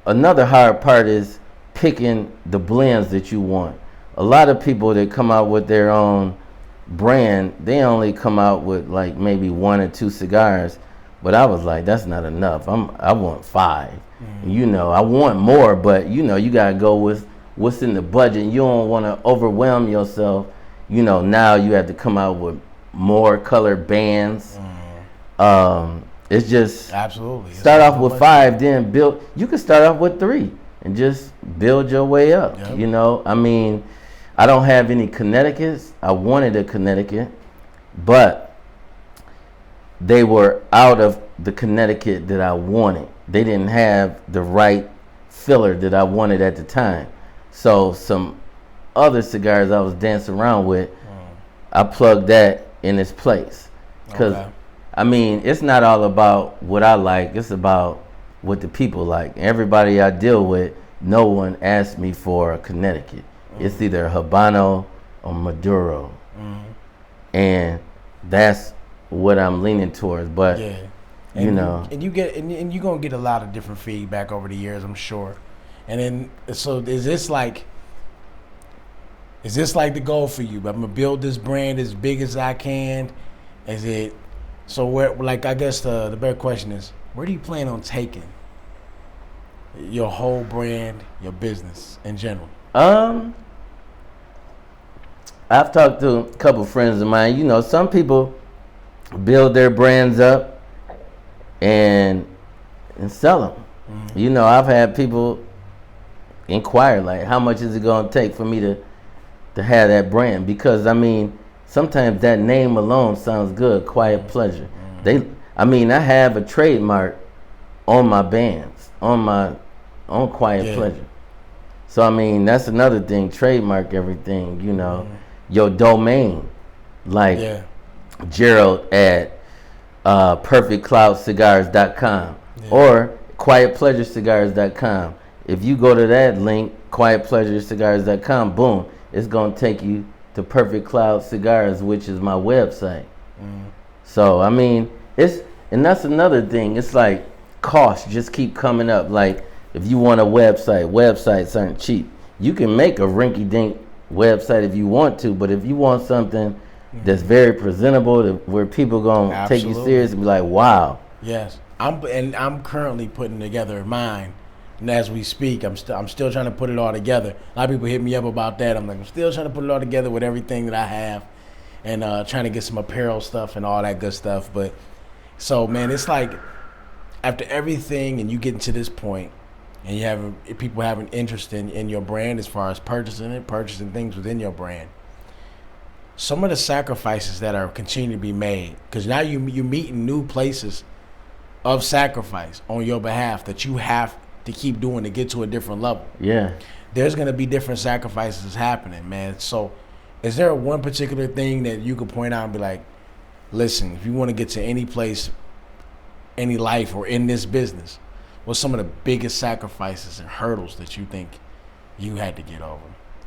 another hard part is picking the blends that you want. A lot of people that come out with their own brand, they only come out with like maybe 1 or 2 cigars. But I was like, that's not enough. I want 5. You know, I want more, but you know, you gotta go with what's in the budget. You don't want to overwhelm yourself. You know, now you have to come out with more color bands. It's just absolutely start off with 5, then build. You can start off with 3 and just build your way up. Yep. You know, I mean, I don't have any Connecticut's. I wanted a Connecticut, but they were out of the Connecticut that I wanted. They didn't have the right filler that I wanted at the time. So some other cigars I was dancing around with, I plugged that in its place. Because, I mean, it's not all about what I like. It's about what the people like. Everybody I deal with, no one asked me for a Connecticut. It's either Habano or Maduro. And that's what I'm leaning towards. But, you know. And you're going to get a lot of different feedback over the years, I'm sure. And then, so is this like the goal for you? I'm gonna build this brand as big as I can. Is it? So where? Like, I guess the better question is, where do you plan on taking your whole brand, your business in general? I've talked to a couple friends of mine. You know, some people build their brands up and sell them. You know, I've had people inquire, like, how much is it going to take for me to have that brand? Because, I mean, sometimes that name alone sounds good, Quiet Pleasure. I have a trademark on my bands, on Quiet Pleasure. So, I mean, that's another thing, trademark everything, you know. Your domain, like Gerald at perfectcloudcigars.com or quietpleasurecigars.com. If you go to that link, quietpleasurecigars.com, boom, it's going to take you to Perfect Cloud Cigars, which is my website. So, I mean, and that's another thing. It's like costs just keep coming up. Like, if you want a websites aren't cheap. You can make a rinky-dink website if you want to, but if you want something that's very presentable, where people going to take you serious and be like, wow. Yes. I'm currently putting together mine. And as we speak, I'm still trying to put it all together. A lot of people hit me up about that. I'm like, I'm still trying to put it all together with everything that I have, and trying to get some apparel stuff and all that good stuff. But so, man, it's like after everything, and you getting to this point, and people have an interest in your brand as far as purchasing things within your brand. Some of the sacrifices that are continuing to be made, because now you're meeting new places of sacrifice on your behalf that you have to keep doing to get to a different level. There's going to be different sacrifices happening, man. So is there one particular thing that you could point out and be like, listen, if you want to get to any place, any life, or in this business, what's some of the biggest sacrifices and hurdles that you think you had to get over,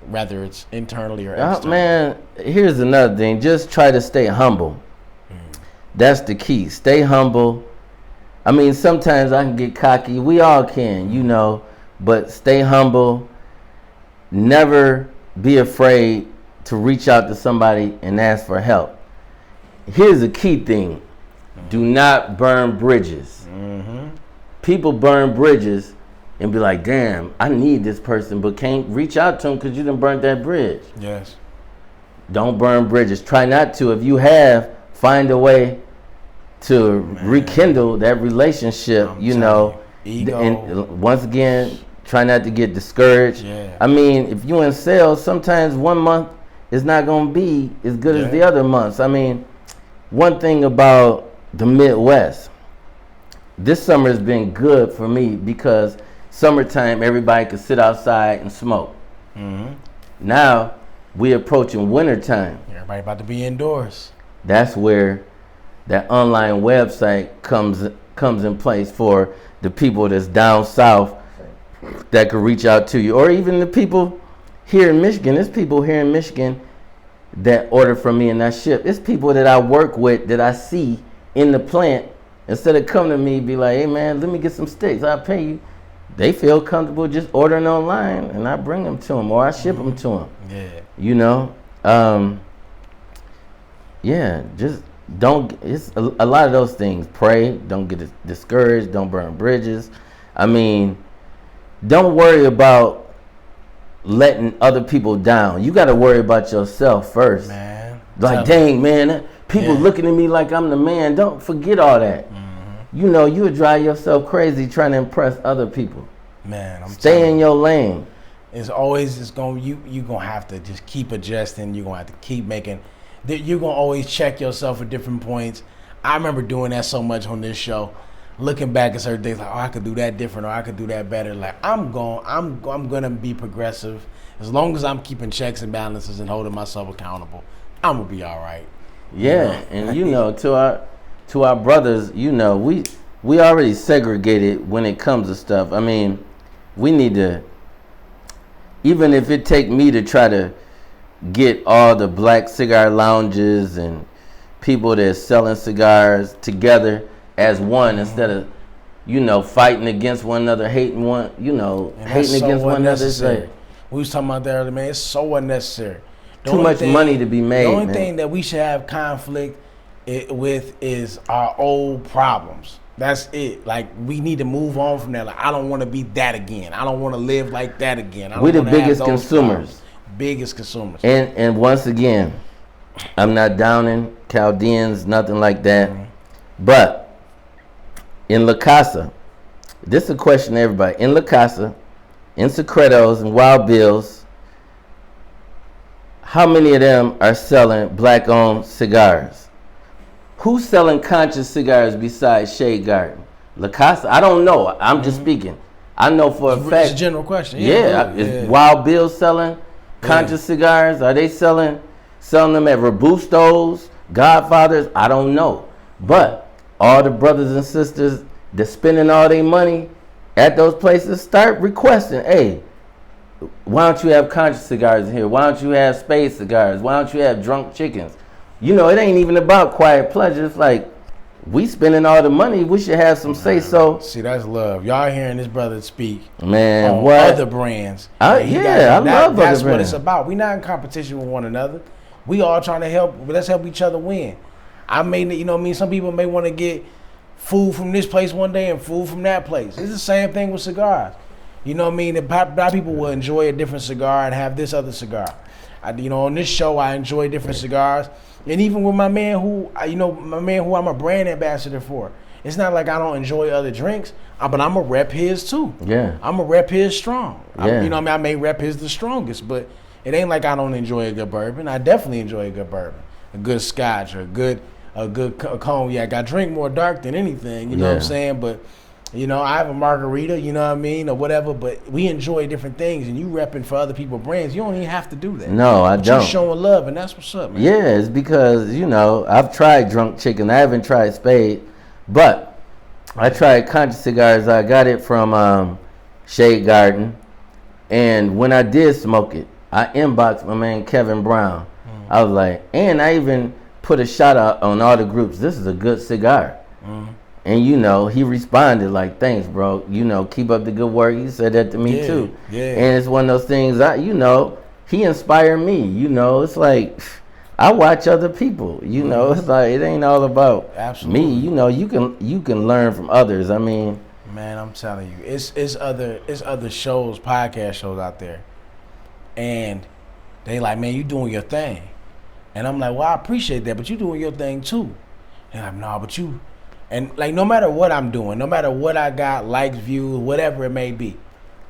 whether it's internally or externally? Man, here's another thing. Just try to stay humble. That's the key. Stay humble. I mean, sometimes I can get cocky. We all can, you know, but stay humble. Never be afraid to reach out to somebody and ask for help. Here's a key thing. Do not burn bridges. People burn bridges and be like, damn, I need this person, but can't reach out to them because you done burnt that bridge. Don't burn bridges. Try not to. If you have, find a way to rekindle that relationship, you know. And once again, try not to get discouraged. I mean, if you're in sales, sometimes 1 month is not going to be as good as the other months. I mean, one thing about the Midwest, this summer has been good for me because summertime, everybody could sit outside and smoke. Now, we're approaching wintertime. Everybody about to be indoors. That's where that online website comes in place for the people that's down south that could reach out to you, or even the people here in Michigan. There's people here in Michigan that order from me and that ship. It's people that I work with that I see in the plant. Instead of coming to me, be like, hey man, let me get some sticks, I'll pay you. They feel comfortable just ordering online, and I bring them to them, or I ship them to them. Yeah. You know, yeah, just don't. It's a lot of those things. Pray. Don't get discouraged. Don't burn bridges. I mean, don't worry about letting other people down. You got to worry about yourself first. Man. Like, dang, man, people looking at me like I'm the man. Don't forget all that. You know, you would drive yourself crazy trying to impress other people. Man, stay in your lane. It's always you gonna have to just keep adjusting. You're gonna have to keep making. You're gonna always check yourself at different points. I remember doing that so much on this show, looking back at certain things like, oh, I could do that different, or I could do that better. Like I'm gonna be progressive as long as I'm keeping checks and balances and holding myself accountable. I'm gonna be all right. Yeah, and you know, to our brothers, you know, we already segregated when it comes to stuff. I mean, we need to, even if it take me to try to get all the black cigar lounges and people that's selling cigars together as one, instead of, you know, fighting against one another, hating against one another. We was talking about that earlier, man. It's so unnecessary. Too much money to be made. The only thing that we should have conflict with is our old problems. That's it. Like, we need to move on from that. Like, I don't want to be that again. I don't want to live like that again. We're the biggest consumers. Biggest consumers. And once again, I'm not downing Chaldeans, nothing like that. But in La Casa, this is a question to everybody. In La Casa, in Secretos and Wild Bills, how many of them are selling black-owned cigars? Who's selling conscious cigars besides Shade Garden? La Casa? I don't know. I'm just speaking. I know for a fact. It's a general question. Is Wild Bill selling conscious cigars? Are they selling them at Robustos, Godfathers? I don't know. But all the brothers and sisters that's spending all their money at those places, start requesting, hey, why don't you have conscious cigars in here? Why don't you have spade cigars? Why don't you have drunk chickens? You know, it ain't even about quiet pleasure. It's like, we spending all the money. We should have some say so. See, that's love. Y'all hearing this brother speak, man, on what? Other brands. I love other brands. That's what it's about. We not in competition with one another. We all trying to help. Let's help each other win. I mean, you know what I mean? Some people may want to get food from this place one day and food from that place. It's the same thing with cigars. You know what I mean? The black people will enjoy a different cigar and have this other cigar. On this show, I enjoy different cigars. And even with my man who I'm a brand ambassador for, it's not like I don't enjoy other drinks, but I'm a rep his too. Yeah. I'm a rep his strong. Yeah. I may rep his the strongest, but it ain't like I don't enjoy a good bourbon. I definitely enjoy a good bourbon, a good scotch, or a good cognac. I drink more dark than anything, you know what I'm saying? But, I have a margarita, you know what I mean, or whatever, but we enjoy different things, and you repping for other people's brands. You don't even have to do that. No, I don't. You're showing love, and that's what's up, man. Yeah, it's because, I've tried drunk chicken. I haven't tried spade, but I tried conscious cigars. I got it from Shade Garden, and when I did smoke it, I inboxed my man Kevin Brown. I was like, and I even put a shout out on all the groups. This is a good cigar. And, he responded like, thanks, bro. Keep up the good work. He said that to me, too. Yeah. And it's one of those things, he inspired me. It's like, I watch other people. It's like, it ain't all about me. You can learn from others. I mean. Man, I'm telling you, it's other shows, podcast shows out there. And they like, man, you doing your thing. And I'm like, well, I appreciate that, but you doing your thing, too. And I'm like, no, but you... And like, no matter what I'm doing, no matter what I got, likes, views, whatever it may be,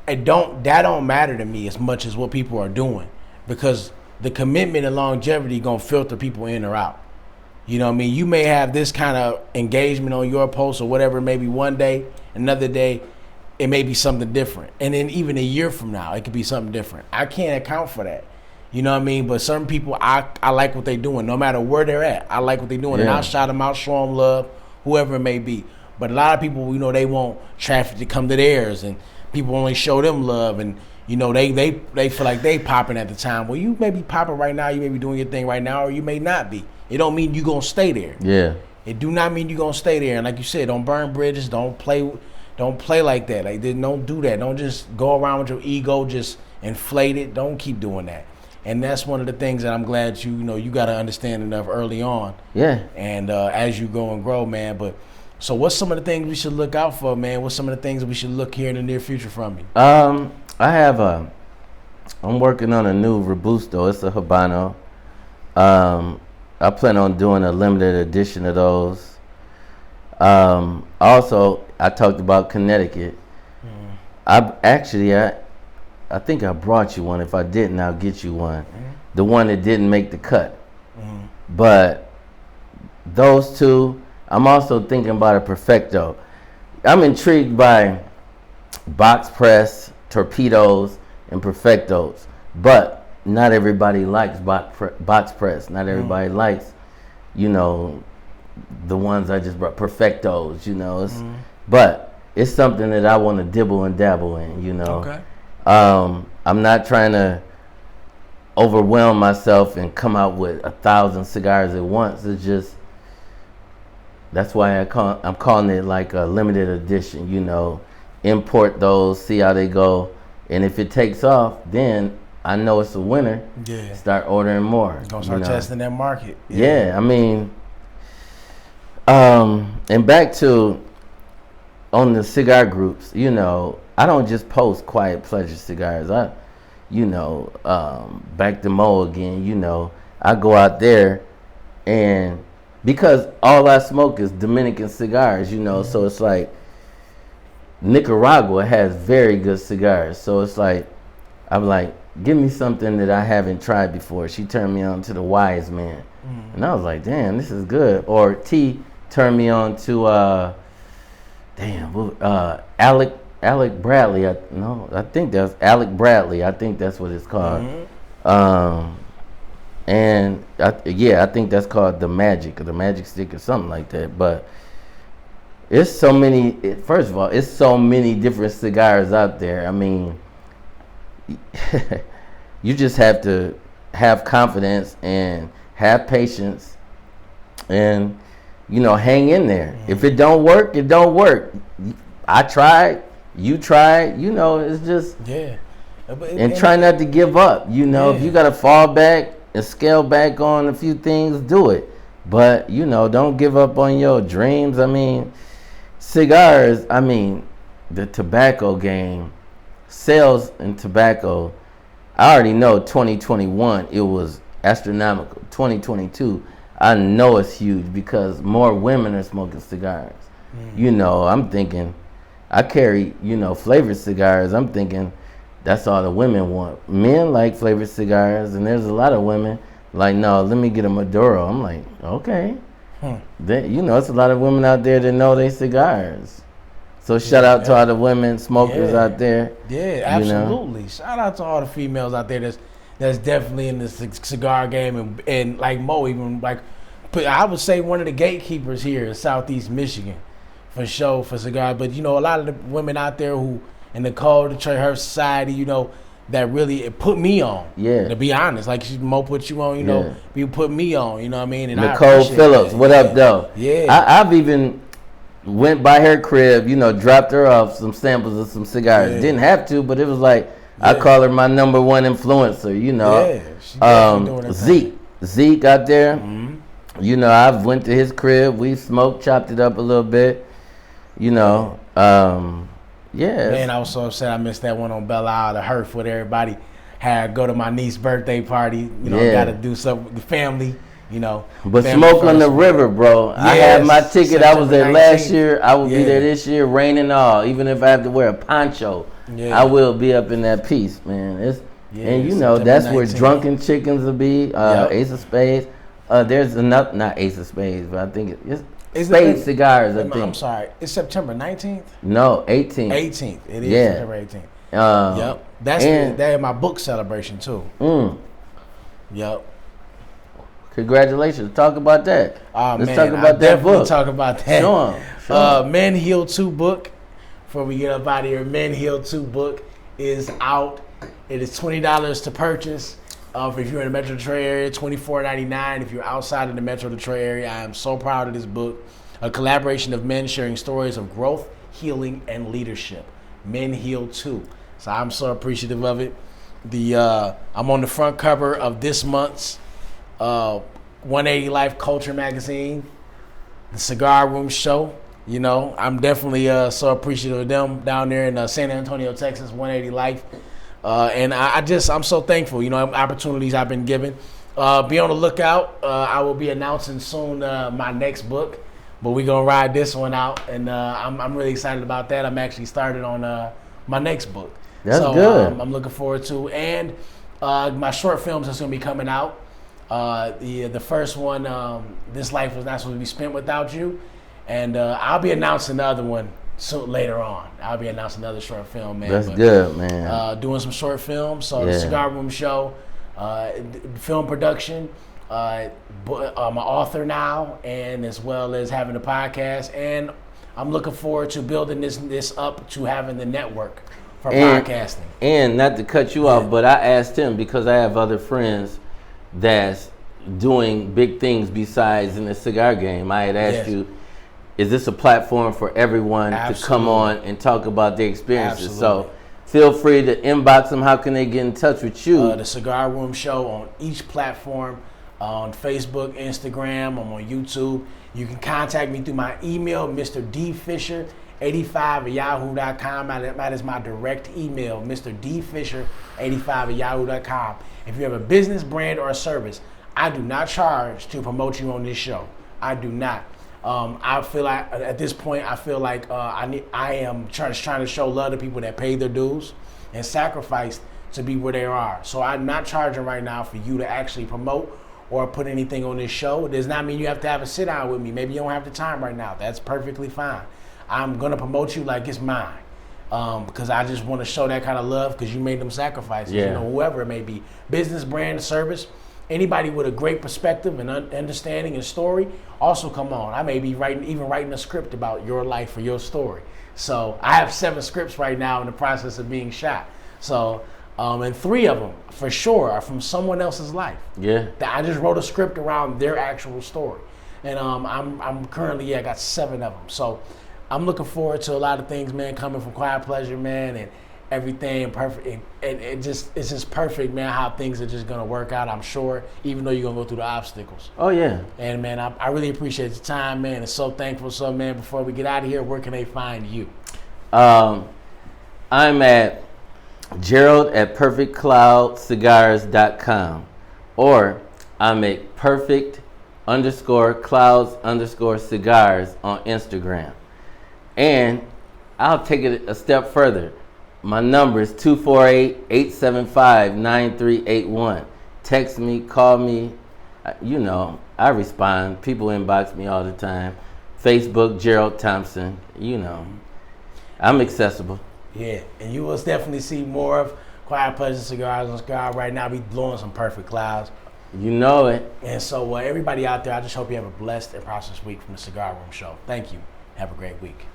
that don't matter to me as much as what people are doing, because the commitment and longevity gonna filter people in or out. You know what I mean? You may have this kind of engagement on your post or whatever, maybe one day, another day, it may be something different. And then even a year from now, it could be something different. I can't account for that. You know what I mean? But certain people, I like what they're doing, no matter where they're at. I like what they're doing, and I'll shout them out, show them love, whoever it may be. But a lot of people, they want traffic to come to theirs, and people only show them love, and they feel like they popping at the time. Well, you may be popping right now, you may be doing your thing right now, or you may not be. It don't mean you gonna stay there. Yeah. It do not mean you gonna stay there. And like you said, don't burn bridges. Don't play like that. Like, don't do that. Don't just go around with your ego, just inflate it. Don't keep doing that. And that's one of the things that I'm glad you got to understand enough early on. Yeah. And as you go and grow, man. But so what's some of the things we should look out for, man? What's some of the things we should look here in the near future from you? I'm working on a new Robusto. It's a Habano. I plan on doing a limited edition of those. Also, I talked about Connecticut. I think I brought you one. If I didn't, I'll get you one. The one that didn't make the cut. But those two, I'm also thinking about a Perfecto. I'm intrigued by box press, torpedoes, and Perfectos. But not everybody likes box press. Not everybody likes, the ones I just brought, Perfectos, but it's something that I want to dibble and dabble in, Okay. I'm not trying to overwhelm myself and come out with 1,000 cigars at once. It's just, that's why I'm calling it like a limited edition, import those, see how they go. And if it takes off, then I know it's a winner. Yeah. Start ordering more. Gonna start testing that market. Yeah, I mean, and back to on the cigar groups, I don't just post Quiet Pleasure cigars. Back to Mo again, I go out there and because all I smoke is Dominican cigars, so it's like Nicaragua has very good cigars. So it's like, I'm like, give me something that I haven't tried before. She turned me on to the Wise Man. And I was like, damn, this is good. Or T turned me on to, Alec Bradley. I think that's Alec Bradley. I think that's what it's called. And I think that's called the Magic or the Magic Stick or something like that. But it's so many, first of all, it's so many different cigars out there. I mean, you just have to have confidence and have patience and, hang in there. If it don't work, it don't work. I tried, you tried, it's just, and try not to give up. If you got to fall back and scale back on a few things, do it. But, don't give up on your dreams. I mean, cigars, the tobacco game, sales in tobacco, I already know 2021, it was astronomical. 2022, I know it's huge because more women are smoking cigars. I'm thinking, I carry, flavored cigars. I'm thinking that's all the women want. Men like flavored cigars, and there's a lot of women like, no, let me get a Maduro. I'm like, okay. It's a lot of women out there that know they cigars. So shout out to all the women smokers out there. Yeah, absolutely. Shout out to all the females out there that's definitely in the cigar game and like Mo, even like, I would say one of the gatekeepers here in Southeast Michigan for sure for cigars. But a lot of the women out there who in the culture, her society, that really put me on. Yeah. To be honest, like Mo put you on, you put me on. You know what I mean? And Nicole Phillips, what up, though? Yeah. I've even went by her crib, dropped her off some samples of some cigars. Yeah. Didn't have to, but it was like, I call her my number one influencer, Yeah, Zeke out there, I've went to his crib, we smoked, chopped it up a little bit, Yeah. Man, I was so upset I missed that one on Belle Isle, the Herf, with everybody had go to my niece's birthday party. Got to do something with the family. But smoke on the river, bro. Yes, I had my ticket. I was there last year. I will be there this year, rain and all. Even if I have to wear a poncho, I will be up in that piece, man. And that's where 19th. Drunken Chickens will be. Ace of Spades. There's another, not Ace of Spades, but I think it's Spade Cigars. I think. I'm sorry. It's September 19th. No, 18th. 18th. It is September 18th. Yep. That's my book celebration too. Yep. Congratulations. Talk about that. Let's talk about that book. Talk about that. Sure. Men Heal 2 book. Before we get up out of here, Men Heal 2 book is out. It is $20 to purchase. If you're in the Metro Detroit area, $24.99. If you're outside of the Metro Detroit area, I am so proud of this book. A collaboration of men sharing stories of growth, healing, and leadership. Men Heal Too. So I'm so appreciative of it. I'm on the front cover of this month's 180 Life Culture magazine, the Cigar Room Show. You know, I'm definitely so appreciative of them down there in San Antonio, Texas, 180 Life. And I'm so thankful, you know, opportunities I've been given. Be on the lookout. I will be announcing soon my next book, but we're going to ride this one out. And I'm really excited about that. I'm actually started on my next book. That's good. I'm looking forward to. And my short films that's going to be coming out. The first one, This Life Was Not Supposed to Be Spent Without You. And I'll be announcing the other one later on. I'll be announcing another short film, man. That's good, man. Doing some short films. So the Cigar Room Show, film production, I'm an author now, and as well as having a podcast. And I'm looking forward to building this up to having the network for podcasting. And not to cut you off, but I asked him because I have other friends that's doing big things besides in the cigar game. I had asked you, is this a platform for everyone to come on and talk about their experiences? So feel free to inbox them. How can they get in touch with you? The Cigar Room Show on each platform, on Facebook, Instagram, I'm on YouTube. You can contact me through my email, mrdfisher85@yahoo.com. That is my direct email, mrdfisher85@yahoo.com. If you have a business, brand, or a service, I do not charge to promote you on this show. I do not. I feel like at this point, I am trying to show love to people that paid their dues and sacrificed to be where they are. So I'm not charging right now for you to actually promote or put anything on this show. It does not mean you have to have a sit down with me. Maybe you don't have the time right now. That's perfectly fine. I'm gonna promote you like it's mine, because I just want to show that kind of love because you made them sacrifices. You know, whoever it may be, business, brand, service. Anybody with a great perspective and understanding and story, also come on. I may be writing a script about your life or your story. So I have 7 scripts right now in the process of being shot. So, and 3 of them for sure are from someone else's life. Yeah. I just wrote a script around their actual story, and I'm currently I got 7 of them. So I'm looking forward to a lot of things, man, coming from Quiet Pleasure, man, and everything perfect, and it's just perfect, man, how things are just gonna work out, I'm sure, even though you're gonna go through the obstacles. Oh yeah. And man, I really appreciate the time, man, and so thankful. So man, before we get out of here, where can they find you? I'm at Gerald at perfectcloudcigars.com, or I'm at perfect_clouds_cigars on Instagram. And I'll take it a step further. My number is 248-875-9381. Text me, call me. You know, I respond. People inbox me all the time. Facebook, Gerald Thompson. You know, I'm accessible. Yeah, and you will definitely see more of Quiet Pleasure Cigars on Cigar. Right now, we blowing some perfect clouds. You know it. And so everybody out there, I just hope you have a blessed and prosperous week from the Cigar Room Show. Thank you. Have a great week.